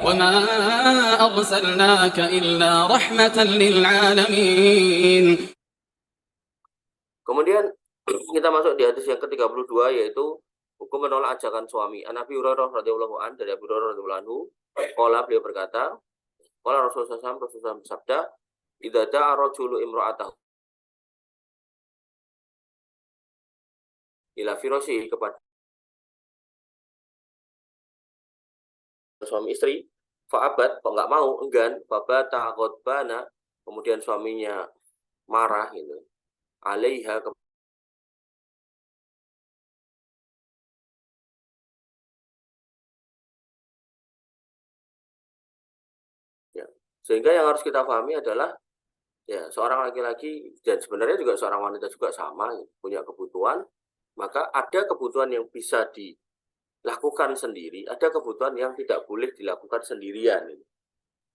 وما أرسلناك إلا رحمة للعالمين. Kemudian kita masuk di hadis yang ke-32, yaitu hukum menolak ajakan suami. An Abi Hurairah radhiyallahu anhu, dari Abu Hurairah radhiyallahu anhu, qala, beliau berkata, qala Rasulullah SAW bersabda, idza da'a rajulu imra'atahu ila firasyihi, kepada suami istri, fa'abat, kok nggak mau, enggan, fabata ghadbana, kemudian suaminya marah gitu, alaiha, ya. Sehingga yang harus kita pahami adalah, ya, seorang laki-laki dan sebenarnya juga seorang wanita juga sama, punya kebutuhan, maka ada kebutuhan yang bisa dilakukan sendiri, ada kebutuhan yang tidak boleh dilakukan sendirian.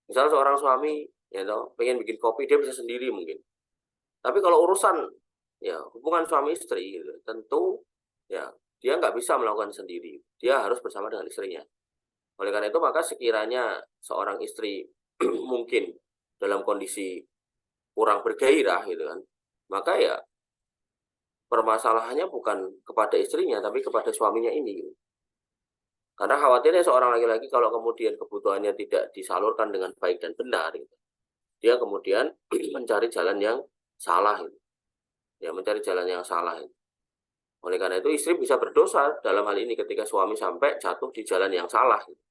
Misalnya seorang suami, ya toh, pengen bikin kopi, dia bisa sendiri mungkin. Tapi kalau urusan, ya, hubungan suami istri, gitu, tentu, ya, dia nggak bisa melakukan sendiri. Dia harus bersama dengan istrinya. Oleh karena itu, maka sekiranya seorang istri mungkin dalam kondisi kurang bergairah, gitu kan, maka ya permasalahannya bukan kepada istrinya, tapi kepada suaminya ini. Gitu. Karena khawatirnya seorang laki-laki kalau kemudian kebutuhannya tidak disalurkan dengan baik dan benar, gitu, dia kemudian mencari jalan yang salah, gitu. Ya, mencari jalan yang salah. Gitu. Oleh karena itu istri bisa berdosa dalam hal ini ketika suami sampai jatuh di jalan yang salah. Gitu.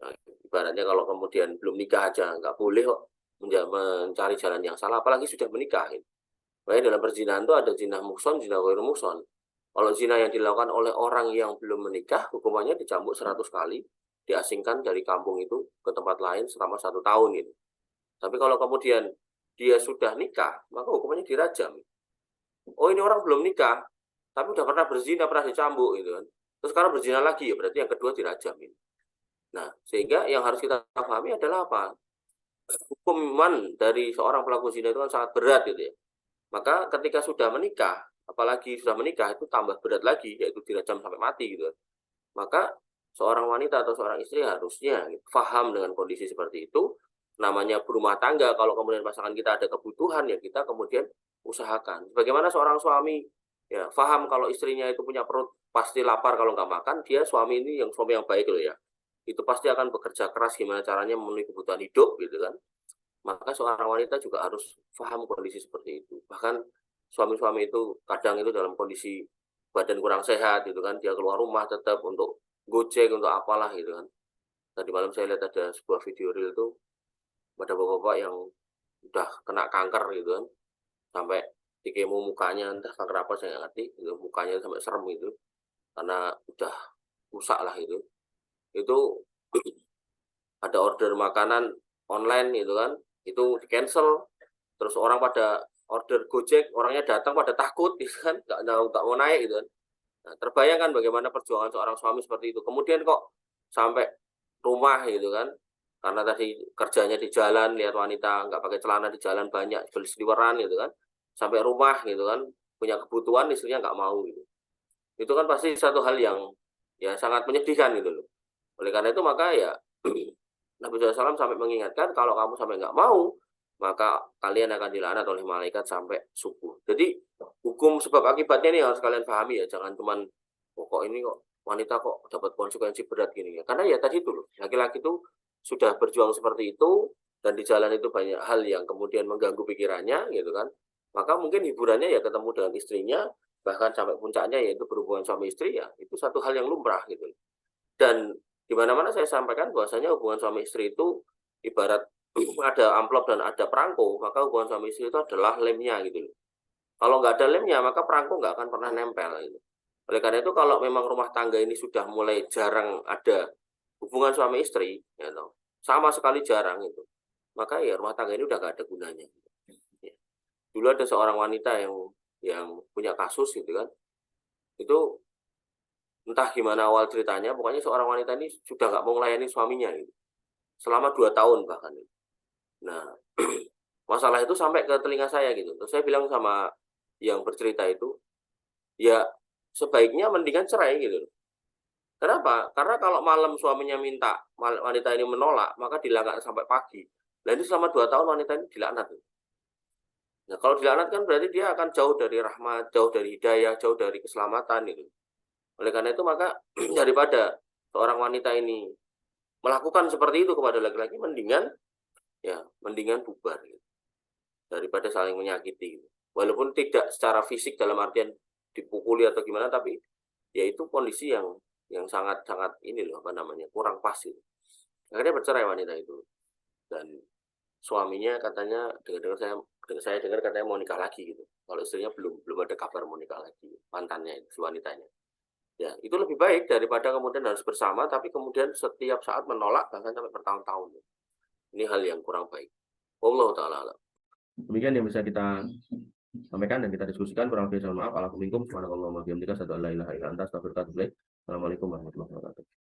Nah, ibaratnya kalau kemudian belum nikah aja nggak boleh kok mencari jalan yang salah, apalagi sudah menikah. Gitu. Makanya dalam perzinahan itu ada zina muhson, zina ghairu muhson. Kalau zina yang dilakukan oleh orang yang belum menikah, hukumannya dicambuk 100 kali, diasingkan dari kampung itu ke tempat lain selama 1 tahun. Gitu. Tapi kalau kemudian dia sudah nikah, maka hukumannya dirajam. Oh, ini orang belum nikah, tapi udah pernah berzina, pernah dicambuk gitu kan. Terus sekarang berzina lagi, ya berarti yang kedua dirajam. Gitu. Nah, sehingga yang harus kita pahami adalah apa? Hukuman dari seorang pelaku zina itu kan sangat berat gitu ya. Maka ketika sudah menikah, apalagi sudah menikah, itu tambah berat lagi, yaitu dirajam sampai mati gitu. Maka seorang wanita atau seorang istri harusnya gitu, paham dengan kondisi seperti itu. Namanya berumah tangga, kalau kemudian pasangan kita ada kebutuhan, ya kita kemudian usahakan. Bagaimana seorang suami ya paham kalau istrinya itu punya perut, pasti lapar kalau nggak makan, dia suami ini yang suami yang baik loh ya. Itu pasti akan bekerja keras gimana caranya memenuhi kebutuhan hidup gitu kan. Maka seorang wanita juga harus paham kondisi seperti itu. Bahkan suami-suami itu kadang itu dalam kondisi badan kurang sehat gitu kan, dia keluar rumah tetap untuk Gojek, untuk apalah gitu kan. Tadi malam saya lihat ada sebuah video reel itu, ada bapak-bapak yang udah kena kanker gitu kan, sampai di kemo mukanya, entah kanker apa saya nggak ngerti, gitu, mukanya sampai serem gitu, karena udah rusak lah itu. Itu ada order makanan online gitu kan, itu di-cancel, terus orang pada order Gojek, orangnya datang pada takut gitu kan, nggak mau naik gitu kan. Nah, terbayangkan bagaimana perjuangan seorang suami seperti itu. Kemudian kok sampai rumah gitu kan, karena tadi kerjanya di jalan, lihat wanita nggak pakai celana di jalan banyak, berseliweran gitu kan, sampai rumah gitu kan, punya kebutuhan, istrinya nggak mau gitu. Itu kan pasti satu hal yang ya sangat menyedihkan gitu loh. Oleh karena itu maka ya Nabi SAW sampai mengingatkan kalau kamu sampai nggak mau, maka kalian akan dilaknat oleh malaikat sampai subuh. Jadi hukum sebab akibatnya ini harus kalian pahami ya, jangan cuman oh, kok ini kok wanita kok dapat konsekuensi berat gini ya. Karena ya tadi itu loh, laki-laki itu sudah berjuang seperti itu dan di jalan itu banyak hal yang kemudian mengganggu pikirannya gitu kan. Maka mungkin hiburannya ya ketemu dengan istrinya, bahkan sampai puncaknya yaitu berhubungan suami istri ya, itu satu hal yang lumrah gitu. Dan di mana-mana saya sampaikan bahwasanya hubungan suami istri itu ibarat ada amplop dan ada perangko, maka hubungan suami istri itu adalah lemnya gitu. Kalau nggak ada lemnya, maka perangko nggak akan pernah nempel gitu. Oleh karena itu kalau memang rumah tangga ini sudah mulai jarang ada hubungan suami istri, ya toh, sama sekali jarang itu, maka ya rumah tangga ini udah nggak ada gunanya. Ya. Dulu ada seorang wanita yang punya kasus gitu kan, itu entah gimana awal ceritanya, pokoknya seorang wanita ini sudah nggak mau melayani suaminya gitu, selama 2 tahun bahkan. Nah, masalah itu sampai ke telinga saya gitu. Terus saya bilang sama yang bercerita itu, ya sebaiknya mendingan cerai gitu. Kenapa? Karena kalau malam suaminya minta, wanita ini menolak, maka dilaknat sampai pagi. Nah ini selama 2 tahun wanita ini dilaknat. Nah kalau dilaknat kan berarti dia akan jauh dari rahmat, jauh dari hidayah, jauh dari keselamatan itu. Oleh karena itu maka daripada seorang wanita ini melakukan seperti itu kepada laki-laki, mendingan bubar gitu. Daripada saling menyakiti gitu. Walaupun tidak secara fisik dalam artian dipukuli atau gimana, tapi ya itu kondisi yang sangat-sangat ini loh, apa namanya, kurang pas gitu. Akhirnya bercerai wanita itu. Dan suaminya katanya saya dengar katanya mau nikah lagi gitu. Kalau istrinya belum ada kabar mau nikah lagi, mantannya itu, si wanitanya. Ya, itu lebih baik daripada kemudian harus bersama tapi kemudian setiap saat menolak bahkan sampai bertahun-tahun. Ini hal yang kurang baik. Wallahu taala alam. Demikian yang bisa kita sampaikan dan kita diskusikan. Kurang lebih mohon maaf. Assalamualaikum warahmatullahi wabarakatuh. Assalamualaikum warahmatullahi wabarakatuh.